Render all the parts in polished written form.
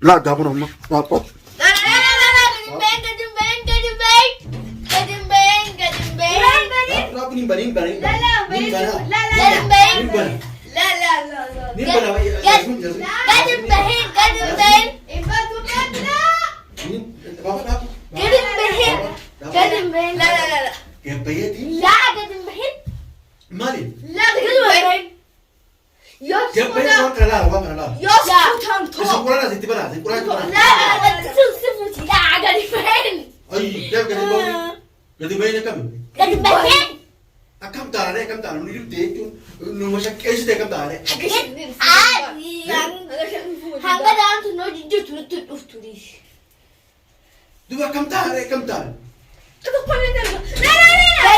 لا دابون أمه لا قط لا بنين بنين بنين لا لا بنين لا بنين لا لا لا لا نين بنا ياسمين ياسمين قدم بهين قدم بهين انبتوا لا نين بابا قدم بهين قدم بهين لا لا لا لا يا بيتي لا قدم بهين مالي لا قدم بهين يا بيتي ما كان لا ما كان لا يسكتهم بس القرآن زي تبلا زي القرآن لا لا تصفوتي لا قدم بهين أي كيف قدم بابي قدم بيني كم قدم بهين كم تعالى كم تعالى نريد تيجون نمشي إيش تكم تعالى هذا أنت نوجي جت تفتريش دوبا كم تعالى كم تعالى لا لا لا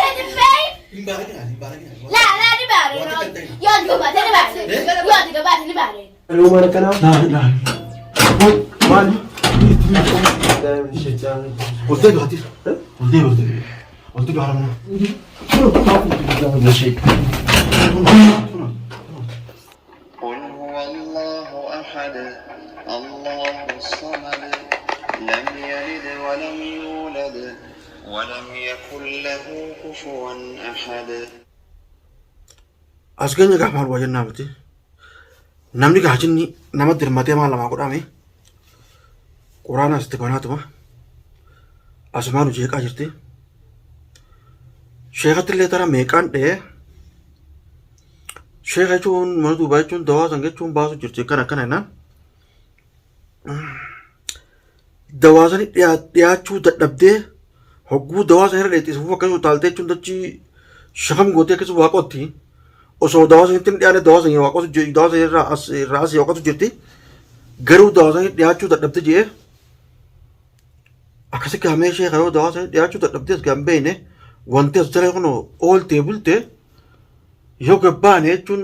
قدم بهين يبارك لا لا نبارين يا دقبات نبارين يا دقبات نبارين اليوم أنا كلام لا لا مالي دائما الشيطان قلت له هاتي قلت له حرامنا لا شيء قل هو الله أحد الله الصمد لم يلد ولم يولد ولم يكن له كفوا أحد أسكني كحمار وجن نامتي نامني كحجني نامت درماتي ما لما قرامي قرآن استقبالات ما أسمان وجهك أجرتي شيخة اللي ترى ميكان ده شيخة شون منو باي شون دوا سنگه شون باسو جرتي كنا هنا دوا سني يا شو دبده هجو دوا سني رأيتي سوف كذا تالته شون دچي شخم غوته كذا واقع थी उसो दवा से तीन याने दवा से ये वाको जो दवा से रास ये वाको तो जिरती गरु दवा से या चू तड़पते जे अक्सर क्या हमेशा गरु दवा से या चू तड़पते इस गंबे ने वंते उस तरह को नो ऑल टेबल ते यो गब्बाने चुन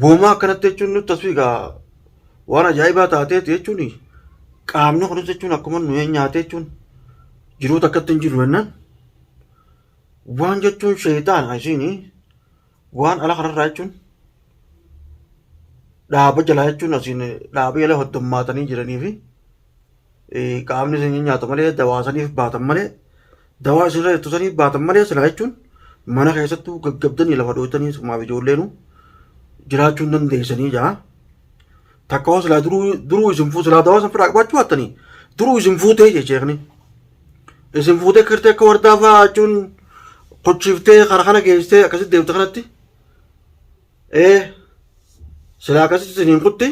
बोमा करते चुन तस्वीर का वाना जाई बात आते थे चुनी काम नो करते चुन अकुमन नुए न्याते चुन जिरु तकत्तन जिरु है ना वान जो चुन शैतान ऐसी नहीं waan ala kanarraa jechuun dhaaba jalaa jechuun asiin dhaaba jala hoddummaatanii jiranii fi qaamni isin nyaata malee dawaa saniif baatan malee dawaa isinirra ittisaniif baatan malee silaa jechuun mana keessattuu gaggabdanii lafa dhootanii sumaaf ijoolleenu jiraachuu hin dandeessanii jaa takka hoo silaa duruu isin silaa dawaa san firaa qabaachuu baattanii duruu isin fuutee jecheekni isin fuutee kirtee akka wardaa fa'aa jechuun qochiiftee kara kana geessitee akkasitti deemte kanatti silaa akkasitti isiniin kutti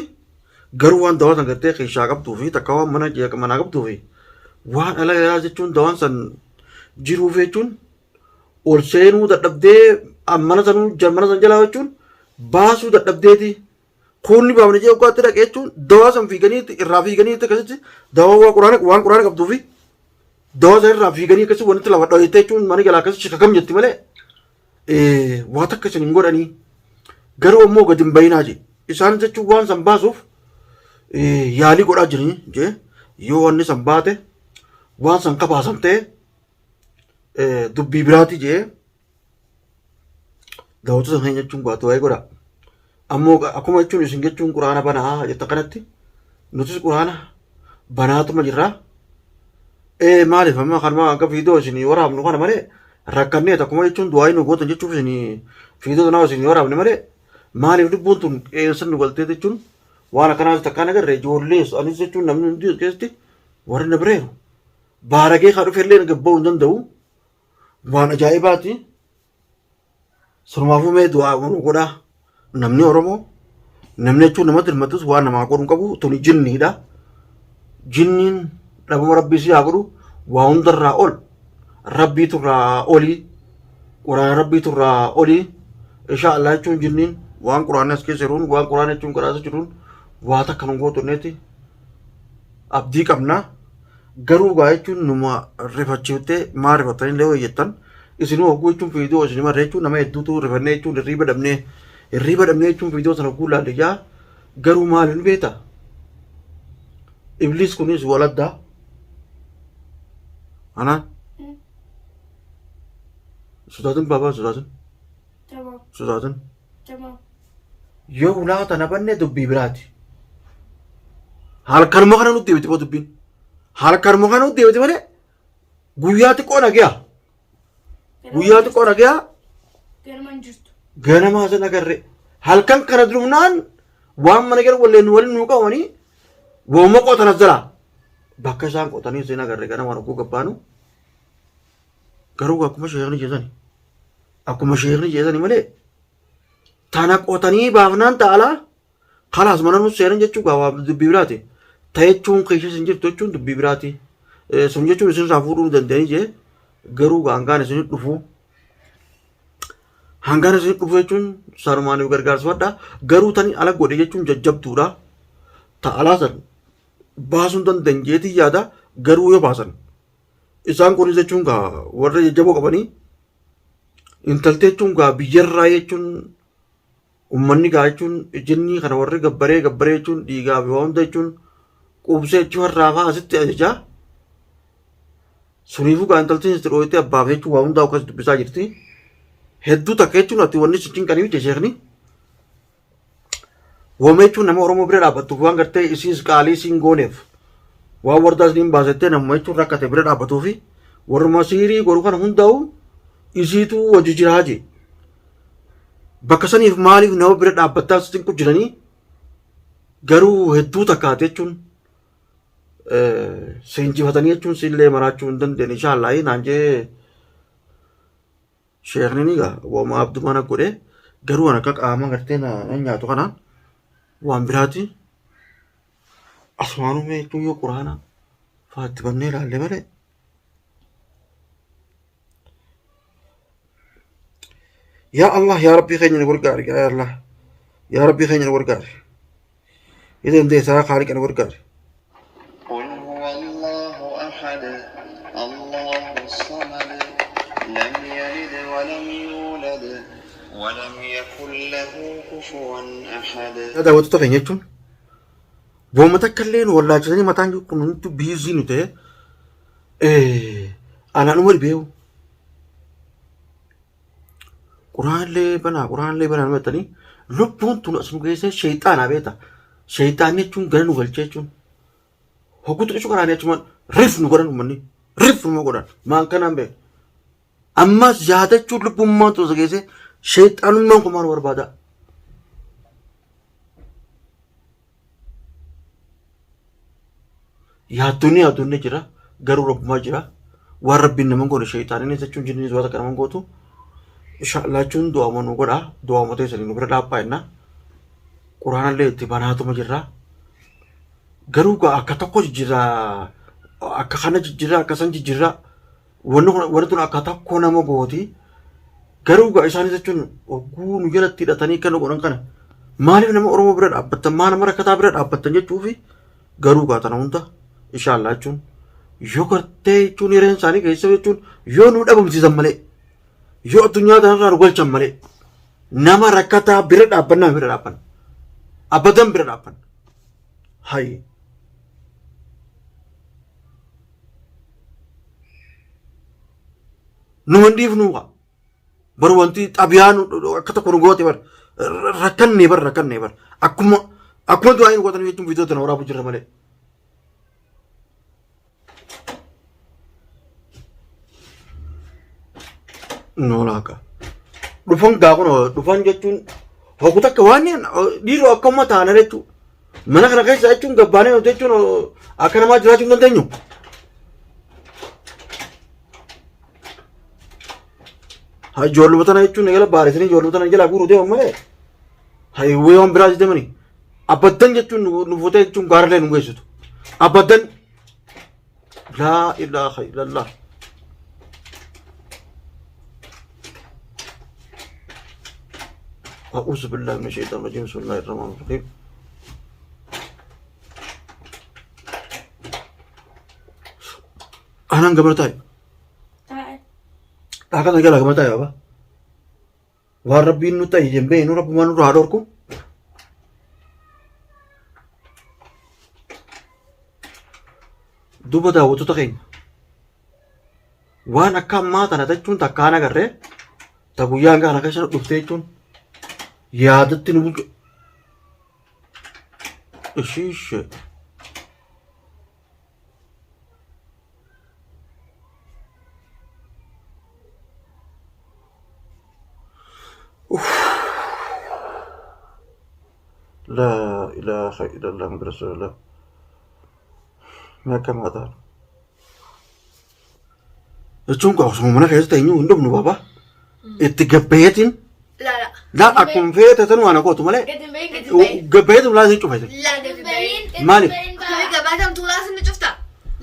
garuu waan dawaa san gartee keeshaa qabduu fi takka waan manaa qabduu fi waan ala yaa jechuun dawaan san jiruuf jechuun ol seenuu dadhabdee mana san jalaa jechuun baasuu dadhabdeeti kuunni baafne jee oggaatti dhaqee jechuun dawaa san fiiganiitti irraa fiiganiitti akkasitti dawaa waan quraana qabduu fi dawaa san irraa fiiganii akkasii wanitti lafa dho'ite jechuun mana jalaa akkasii shakakam jetti malee waa takka isin hin godhanii garuu ammoo gadi hin bayinaa je isaan jechuun waan san baasuuf yaalii godhaa jiranii je yoo wanni san baate waan san kabaasan ta'e dubbii biraati je daawwatu san hin jechuun baatu waa'ee godha ammoo akkuma jechuun isin jechuun quraana banaa jetta kanatti nutis quraana banaatuma jirraa maaliif amma kanuma akka fiidoo isin waraabnu kana malee rakkannee akkuma jechuun du'aa nu gootan jechuuf isin fiidoo tanaa isin waraabne malee maaliif lubbuun tun qeensa nu galtee jechuun waan akkanaas takkaan agarre ijoollees anis jechuun namni hundi keessatti warri na bireeru baaragee kaa dhufe illee gabba'uu hin danda'u waan ajaa'ibaati sanumaafuu mee du'aa nu godhaa namni Oromoo namni jechuun namatti hirmatus waan namaa godhu qabu tuni jinniidha jinniin dhabama rabbii si haa godhu waa hundarraa ol rabbiiturraa olii quraana rabbiiturraa olii insha Allah jechuun jinniin waan quraana as keessa jiruun waan quraana jechuun qaraasa jiruun waa takka nu gootonneeti abdii qabna garuu gaa jechuun numa rifachiiftee maa rifattanii illee wayyeettan isinuu hogguu jechuun fiidoo isin marree jechuun nama hedduutu rifannee jechuun hirriiba dhabnee jechuun fiidoo sana hogguu laalle yaa garuu maaliin beeta iblis kunis waladdaa ana sodaatin baabaa sodaatin Tamam sodaatin. tamam. yoo ulaa tana banne dubbii biraati halkan mo kana nutti deebite boo dubbiin halkan mo kana nutti deebite malee guyyaa xiqqoo dhage'a guyyaa xiqqoo dhage'a Garman jirtu. ganamaa sana agarre halkan kana durumnaan waan mana gara walleen waliin nuu qabanii wooma qotan as jala bakka isaan qotanii isin agarre ganamaan oguu gabbaanu garuu akkuma sheekni jeesani malee tana qotanii baafnaan ta'ala kalaas mana nu seenan jechuu waa dubbii biraati ta'echuun keessa isin jirtu jechuun dubbii biraati sun jechuun isin irraa fuudhuu danda'anii jee garuu hangaan isin dhufu hangaan isin dhufu jechuun sarumaaniif gargaarsifadha garuu tani ala godhe jechuun jajjabduudha ta'alaa san baasuun dandeetii yaada garuu yoo baasan isaan kunis jechuun gaa warra jajjaboo qabanii intaltee jechuun gaa biyyarraa jechuun ummanni gaa jechuun jinni kana warri gabbaree jechuun dhiigaa fi waa hunda jechuun quubsee jechuun har'aa fa'aa asitti ajajaa suniifuu gaa intalteen itti dhooyitee abbaaf jechuun waa hundaa akkas dubbisaa jirti hedduu takka jechuun ati wanni sichiin qanii miti sheekni wooma jechuun nama oromoo bira dhaabbattuuf waan gartee isiis qaalii isiin gooneef waan wardaas niin baasettee namuma jechuun rakkate bira dhaabbatuufi warruma siirii godhu kana hundaa'u isiitu wajji jiraa jee bakka saniif maaliif nama bira dhaabbattaa sitti jiranii garuu hedduu takkaate jechuun seenjifatanii jechuun siillee maraachuu hin dandeenye inshaallah naan jee sheekni ni gaa wooma abdumana godhe garuu an akka qaama gartee na nyaatu kanaan waan biraati asumaanumee jechuun yoo quraana faatti bannee ilaalle malee yaa Allah yaa rabbii keenya nu gargaari yaa Allah yaa rabbii keenya nu gargaari idan dandeessaa Haaliqa nu gargaari قل هو الله أحد الله الصمد لم يلد ولم يولد ولم يكن له كفوا أحد daawwattoota keenya jechuun booma takka illee nu wallaachisanii mataan nutti biizii nu ta'e anaan umar beeku quraanlee banaa numatanii lubbuun tun as nu geessee sheexaanaa beeta sheexaanni jechuun gara nu galchee jechuun hogguutu dhishuu karaanii jechuun rif nu godhan ummanni rif nu godhan maan kanaan beeku ammas yaada jechuun lubbummaan tun as geessee sheexaanummaan kun maal barbaada yaaddoonni jira garuu rabbumaa jira waan rabbiin naman godhe sheexaaniin jechuun jinniis waan akka naman gootu inshaallah du'aama nu godha du'aama teessanii nu bira dhaabbaa jenna quraanallee itti banaatuma jirra garuu akka tokko jijjiirra akka kana jijjiirra akka san jijjiirra wanni tun akka tokko nama gooti garuu isaanis jechuun ogguu nu jalatti hidhatanii kan godhan kana maaliif nama oromoo bira dhaabbattan maa nama rakkataa bira dhaabbattan jechuufi garuu tana hunda inshaallah jechuun yoo gartee jechuun hireen isaanii keessa jechuun yoo nu dhabamsiisan malee yoo addunyaa kanarraa nu galchan malee nama rakkataa bira dhaabbannaa bira dhaabban abadan bira dhaabban hay nu mandiifnuuqa bar wanti xabiyaan akka tokko nu goote bar rakkannee bar akkuma du'aa nu gootan jechuun viidiyoo tana waraabu jirra malee noolaaka dhufan gaa kun dhufan jechuun hoggu takka waan dhiiroo akkuma taana jechuun mana kana keessa jechuun gabbaanee jechuun akka namaa jiraachuu hin dandeenyu. Ijoolluma tana jechuun eegala baaresanii ijoolluma tana jalaa guuruu deeman malee hayiwee waan biraas deemanii abaddan jechuun nu fuutee jechuun gaarallee nu geessitu abaddan laa ilaaha illallah. أعوذ بالله من الشيطان الرجيم بسم الله الرحمن الرحيم أنا قبل تاي أكاد نجلا قبل تاي بابا وربي إنه تاي جنبه إنه رب ما نور هادوركم دوبا دا وتو تقين وأنا كم ما تنتجون تكانا كره تبويا أنا كشر دفتيجون yaadatti nu bulchu ishiish لا إله إلا الله محمد رسول الله ما كم هذا الجون قاسم منا كيس تيني وندم نبابا اتجبهتين لا لا لا أكون فيه تتنو أنا قلت ماله قدم بين جبهتهم لازم تشوفها لا قدم بين مالك كل جبهتهم طول لازم نشوفها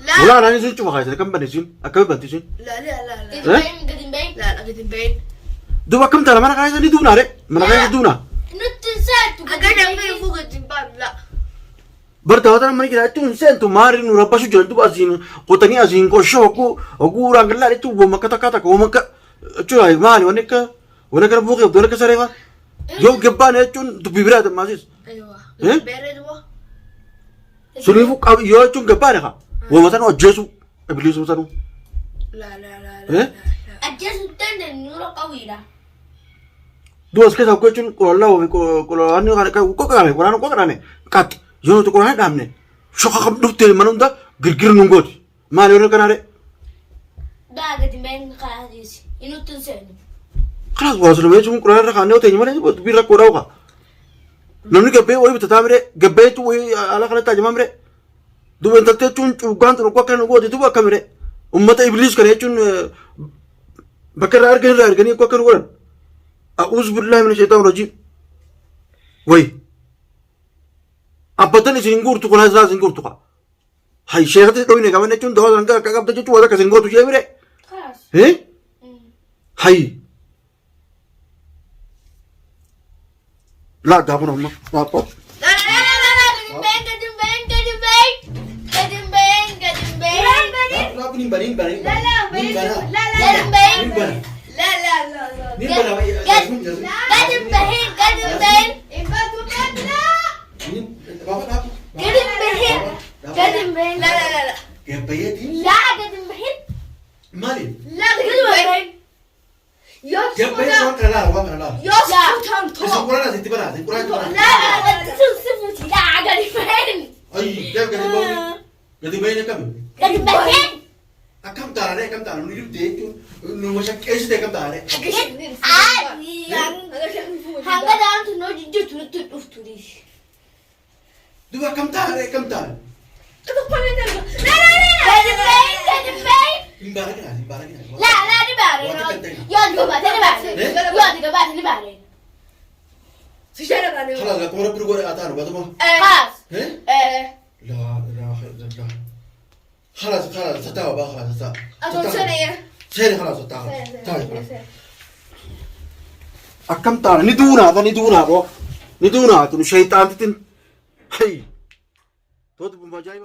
لا ولا أنا نزيد تشوفها كذا كم بنزين أكمل بنتين لا لا لا ها؟ قدم بين لا لا قدم بين دوبا كم ترى mana kaya ni duna re mana kaya duna نتصل قدم بين فوق قدم لا bertawatan mana kira itu insen tu mari nu rapasu jalan tu azin kotani azin ko shoku aku orang gelak itu boma kata-kata ko maka cuy mali wana ka buke dona ka sareva yo gebane chun tu bibra da mazis ايوه ها؟ بيرد هو sunifu yo chun gebane ka wo matano jesu iblis matano لا لا لا ها الجسم الثاني النور قوي لا duas kesa ko chun ko la ko la ani ka ko ka ne kat yo to ko ha damne shoka kam dufte manunda girgir nungot mali ro kana re ده قدم بين قاعدين إنه تنسى خلاص واصل بيت ممكن راح خانه وتاني ما نبغى تبي لك كوراوها نمني جبه وين بتتامره جبه تو وين على خلنا تاج مامره دو انت تشون وقانت نقوى كان نقوى تدوبا كامره أمة إبليس كره تشون بكر أرجعني نقوى كان نقول أعوذ بالله من الشيطان الرجيم وي أبدا نسينغور تقول هذا سينغور تقول هاي شيخ تقولين كمان تشون ده لانك كعب تجوا هذا كسينغور تجي مره خلاص إيه هاي لا دابون أمم لا بط لا لا لا لا لا قدم بين قدم بين قدم بين قدم بين قدم بين لا بنين بنين بنين لا لا بنين لا بنين لا قدم بين بنين لا لا لا بنين لا قدم بين قدم بين بنين بابا لا قدم بين لا لا لا لا يا بيتي لا قدم بين مالي لا قدم بين يا بيتي وان لا يوسف اسم قرآن هذه تبرع هذه قرآن لا لا تصفتي لا قدم بين أي كيف قدي بوني قدي بيني كم قدم بين أكم تارة كم تارة نريد تيجي نوشك إيش تيجي كم تارة هذا ده أنت نوجي جت تفتري دوا كم تارة لا لا لا قدم بين مبارك هذه مبارك هذه لا لا نباري يا دقبة نباري يا دقبة نباري في شارع أنا خلاص لا كورة بروجو أتارو بتوما خلاص لا لا لا خلاص تتاوى بقى خلاص تتاوى أتون سنة سيري خلاص تتاوى تتاوى أكم تانا ندونا تو شيطان تين هاي تو بمجاي